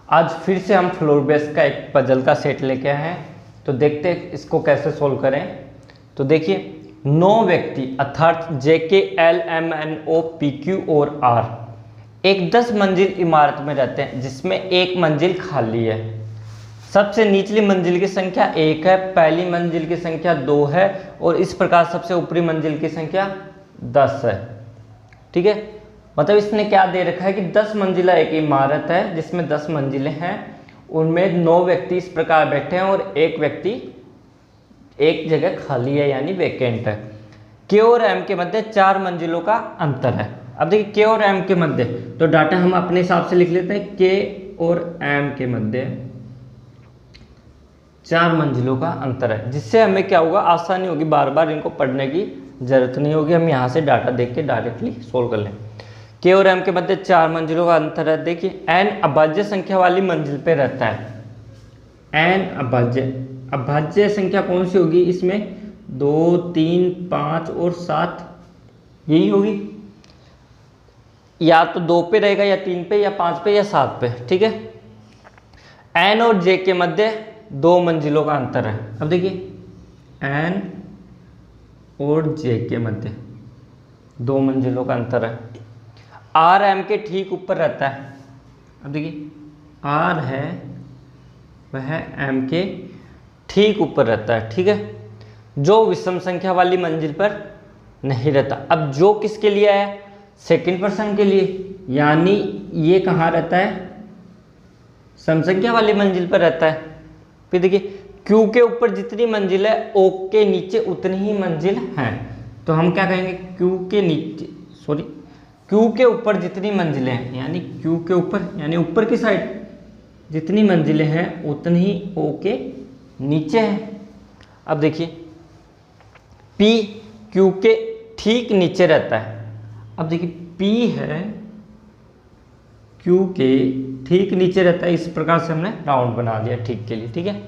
आज फिर से हम फ्लोर बेस का एक पजल का सेट लेके आए हैं। तो देखते हैं इसको कैसे सोल्व करें। तो देखिए 9 व्यक्ति अर्थात J K L M N O P Q और आर एक 10 मंजिल इमारत में रहते हैं जिसमें एक मंजिल खाली है। सबसे निचली मंजिल की संख्या 1 है, पहली मंजिल की संख्या 2 है और इस प्रकार सबसे ऊपरी मंजिल की संख्या 10 है। ठीक है, मतलब इसने क्या दे रखा है कि 10 मंजिला एक इमारत है जिसमें 10 मंजिलें हैं, उनमें 9 व्यक्ति इस प्रकार बैठे हैं और एक व्यक्ति एक जगह खाली है यानी वेकेंट है। के और एम के मध्य 4 मंजिलों का अंतर है। अब देखिए के और एम के मध्य तो डाटा हम अपने हिसाब से लिख लेते हैं। के और एम के मध्य 4 मंजिलों का अंतर है, जिससे हमें क्या होगा, आसानी होगी, बार बार इनको पढ़ने की जरूरत नहीं होगी। हम यहाँ से डाटा देख के डायरेक्टली सोल्व कर लें। के और एम के मध्य 4 मंजिलों का अंतर है। देखिए एन अभाज्य संख्या वाली मंजिल पे रहता है। एन अभाज्य संख्या कौन सी होगी इसमें? 2, 3, 5 और 7 यही होगी। या तो 2 पे रहेगा या 3 पे या 5 पे या 7 पे। ठीक है, एन और जे के मध्य 2 मंजिलों का अंतर है। अब देखिए एन और जे के मध्य 2 मंजिलों का अंतर है। आर एम के ठीक ऊपर रहता है। अब देखिए आर है वह एम के ठीक ऊपर रहता है। ठीक है, जो विषम संख्या वाली मंजिल पर नहीं रहता। अब जो किसके लिए है? सेकंड पर्सन के लिए, यानी ये कहाँ रहता है? सम संख्या वाली मंजिल पर रहता है। फिर देखिए क्यू के ऊपर जितनी मंजिल है ओ के नीचे उतनी ही मंजिल है। तो हम क्या कहेंगे? क्यू के ऊपर जितनी मंजिलें हैं, यानी क्यू के ऊपर यानी ऊपर की साइड जितनी मंजिलें हैं उतनी ही ओ के नीचे है। अब देखिए पी क्यू के ठीक नीचे रहता है। अब देखिए पी है क्यू के ठीक नीचे रहता है। इस प्रकार से हमने राउंड बना दिया ठीक के लिए। ठीक है,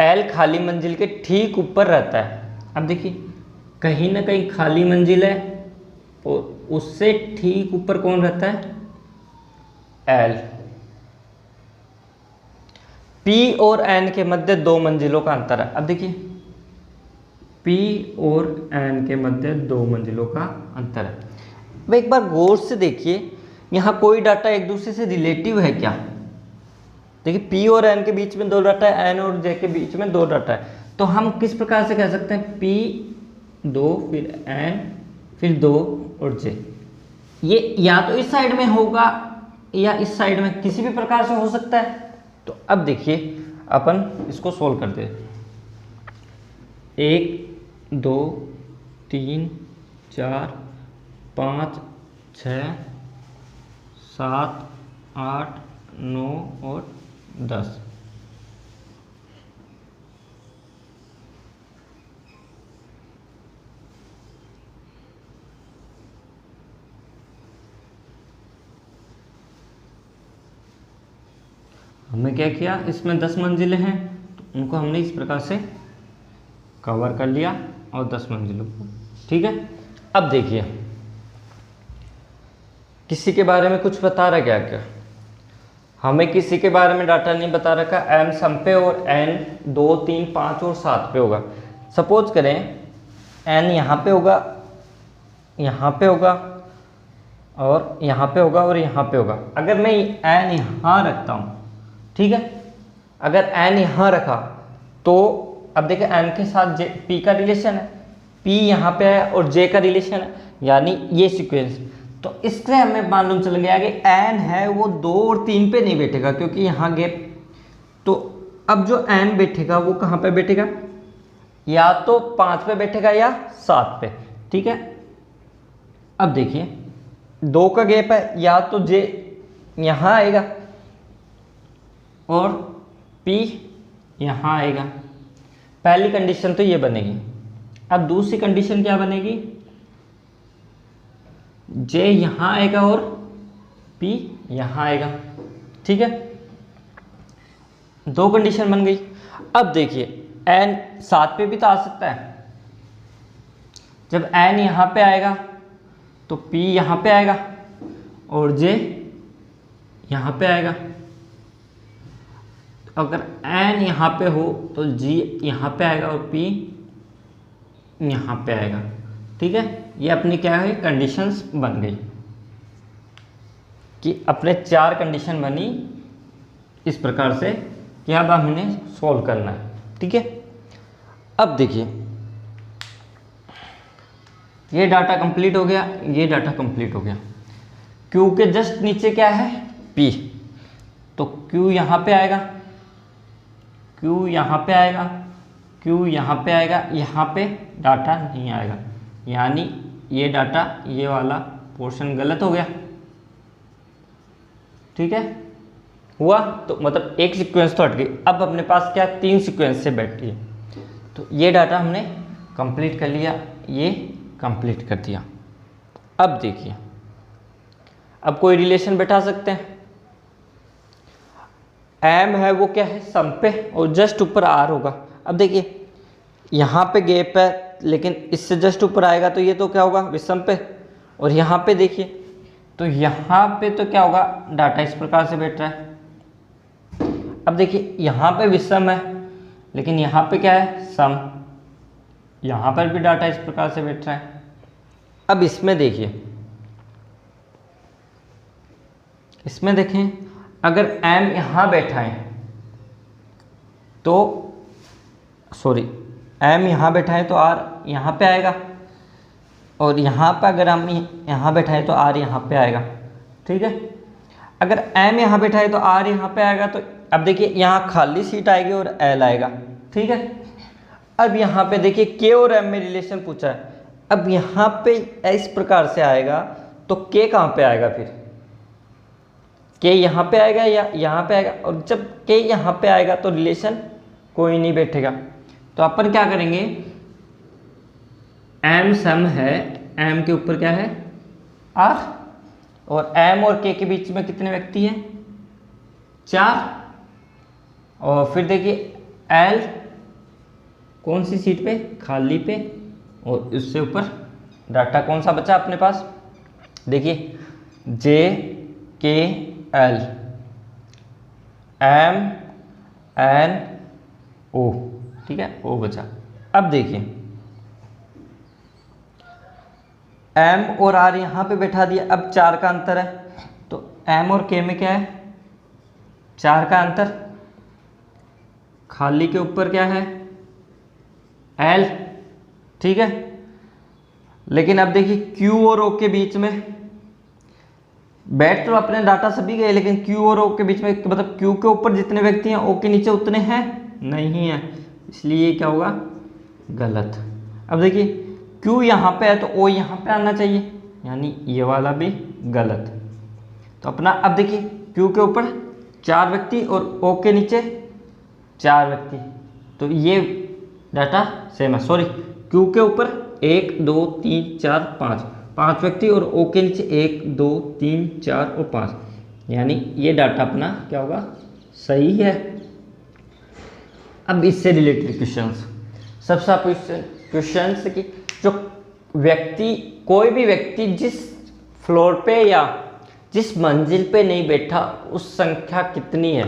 एल खाली मंजिल के ठीक ऊपर रहता है। अब देखिए कहीं ना कहीं खाली मंजिल है और उससे ठीक ऊपर कौन रहता है? एल। पी और एन के मध्य 2 मंजिलों का अंतर है। अब देखिए पी और एन के मध्य 2 मंजिलों का अंतर है। अब एक बार गौर से देखिए यहाँ कोई डाटा एक दूसरे से रिलेटिव है क्या? देखिए पी और एन के बीच में 2 डाटा है, एन और जे के बीच में 2 डाटा है। तो हम किस प्रकार से कह सकते हैं? पी 2 फिर एन फिर 2 और जे। ये या तो इस साइड में होगा या इस साइड में, किसी भी प्रकार से हो सकता है। तो अब देखिए अपन इसको सोल्व करते हैं। 1, 2, 3, 4, 5, 6, 7, 8, 9 और 10। हमने क्या किया, इसमें 10 मंजिलें हैं तो उनको हमने इस प्रकार से कवर कर लिया और 10 मंजिलों को। ठीक है, अब देखिए किसी के बारे में कुछ बता रहा क्या? हमें किसी के बारे में डाटा नहीं बता रखा। एम सम पे और एन 2, 3, 5 और 7 पे होगा। सपोज करें एन यहाँ पे होगा, यहाँ पे होगा और यहाँ पे होगा और यहाँ पे होगा। अगर मैं एन यहाँ रखता हूँ, ठीक है, अगर एन यहाँ रखा तो अब देखिए एन के साथ जे पी का रिलेशन है, पी यहाँ पे है और जे का रिलेशन है, यानी ये सीक्वेंस। तो इससे हमें मालूम चल गया कि एन है वो 2 और 3 पे नहीं बैठेगा क्योंकि यहाँ गैप। तो अब जो एन बैठेगा वो कहाँ पे बैठेगा? या तो 5 पे बैठेगा या 7 पे। ठीक है, अब देखिए 2 का गैप है, या तो जे यहाँ आएगा और पी यहाँ आएगा। पहली कंडीशन तो ये बनेगी। अब दूसरी कंडीशन क्या बनेगी? जे यहाँ आएगा और पी यहाँ आएगा। ठीक है, 2 कंडीशन बन गई। अब देखिए एन 7 पे भी तो आ सकता है। जब एन यहाँ पे आएगा तो पी यहाँ पे आएगा और जे यहाँ पे आएगा, अगर n यहाँ पे हो तो g यहाँ पे आएगा और p यहाँ पे आएगा। ठीक है, ये अपनी क्या है, कंडीशंस बन गई कि अपने 4 कंडीशन बनी इस प्रकार से कि अब हम इन्हें सॉल्व करना है। ठीक है, अब देखिए ये डाटा कंप्लीट हो गया, ये डाटा कंप्लीट हो गया। Q के जस्ट नीचे क्या है, P, तो Q यहाँ पे आएगा, Q यहाँ पे आएगा, Q यहाँ पे आएगा, यहाँ पे डाटा नहीं आएगा, यानी ये डाटा, ये वाला पोर्शन गलत हो गया। ठीक है, हुआ तो मतलब एक सीक्वेंस तो हट गई। अब अपने पास क्या 3 सीक्वेंस से बैठी है, तो ये डाटा हमने कंप्लीट कर लिया, ये कंप्लीट कर दिया। अब देखिए, अब कोई रिलेशन बैठा सकते हैं। m है वो क्या है, सम पे, और जस्ट ऊपर r होगा। अब देखिए यहाँ पे गैप है, लेकिन इससे जस्ट ऊपर आएगा तो ये तो क्या होगा, विषम पे। और यहाँ पे देखिए तो यहाँ पे तो क्या होगा, डाटा इस प्रकार से बैठ रहा है। अब देखिए यहाँ पे विषम है, लेकिन यहाँ पे क्या है, सम, यहाँ पर भी डाटा इस प्रकार से बैठ रहा है। अब इसमें देखिए, इसमें देखें, अगर m यहाँ बैठा है तो सॉरी m यहाँ बैठा है तो r यहाँ पे आएगा, और यहाँ पर अगर हम यहाँ बैठा है तो r यहाँ पे आएगा। ठीक है, अगर m यहाँ बैठा है तो r यहाँ पे आएगा। तो अब देखिए यहाँ खाली सीट आएगी और l आएगा। ठीक है, अब यहाँ पे देखिए k और m में रिलेशन पूछा है। अब यहाँ पे इस प्रकार से आएगा तो k कहाँ पे आएगा, फिर k यहाँ पे आएगा या यहाँ पे आएगा, और जब k यहाँ पे आएगा तो रिलेशन कोई नहीं बैठेगा। तो अपन क्या करेंगे, m सम है, m के ऊपर क्या है, r, और m और k के बीच में कितने व्यक्ति हैं, 4, और फिर देखिए l कौन सी सीट पे, खाली पे, और उससे ऊपर डाटा कौन सा बचा अपने पास, देखिए j k l m n o। ठीक है, o बचा। अब देखिए m और r यहाँ पे बैठा दिया। अब 4 का अंतर है, तो m और k में क्या है, 4 का अंतर, खाली के ऊपर क्या है, l। ठीक है, लेकिन अब देखिए q और o के बीच में बैठ तो अपने डाटा सभी गए, लेकिन q और o के बीच में मतलब q के ऊपर जितने व्यक्ति हैं o के नीचे उतने हैं नहीं है, इसलिए क्या होगा, गलत। अब देखिए q यहाँ पे है तो o यहाँ पे आना चाहिए, यानी ये वाला भी गलत। तो अपना अब देखिए q के ऊपर 4 व्यक्ति और o के नीचे 4 व्यक्ति, तो ये डाटा सेम है। सॉरी, q के ऊपर 1 2 3 4 5 व्यक्ति और o के नीचे 1 2 3 4 और 5, यानी ये डाटा अपना क्या होगा, सही है। अब इससे रिलेटेड क्वेश्चंस, सबसे क्वेश्चंस की जो व्यक्ति, कोई भी व्यक्ति जिस फ्लोर पे या जिस मंजिल पे नहीं बैठा उस संख्या कितनी है,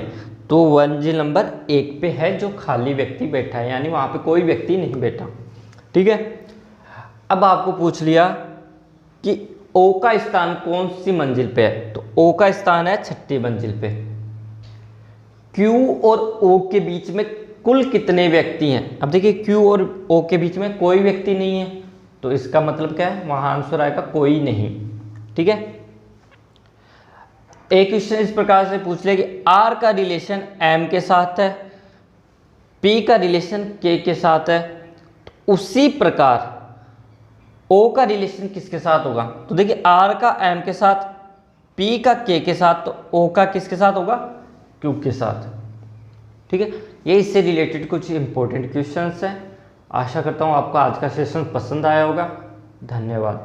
तो मंजिल नंबर 1 पे है जो खाली व्यक्ति बैठा है, यानी वहाँ पे कोई व्यक्ति नहीं बैठा। ठीक है, अब आपको पूछ लिया कि O का स्थान कौन सी मंजिल पे है, तो O का स्थान है 6ठी मंजिल पे। Q और O के बीच में कुल कितने व्यक्ति हैं, अब देखिए Q और O के बीच में कोई व्यक्ति नहीं है, तो इसका मतलब क्या है, वहां आंसर आएगा कोई नहीं। ठीक है, एक क्वेश्चन इस प्रकार से पूछ लिया कि R का रिलेशन M के साथ है, P का रिलेशन K के साथ है, उसी प्रकार O का रिलेशन किसके साथ होगा, तो देखिए R का M के साथ, P का K के साथ, तो O का किसके साथ होगा, Q के साथ। ठीक है, ये इससे रिलेटेड कुछ इंपॉर्टेंट क्वेश्चंस हैं। आशा करता हूँ आपको आज का सेशन पसंद आया होगा। धन्यवाद।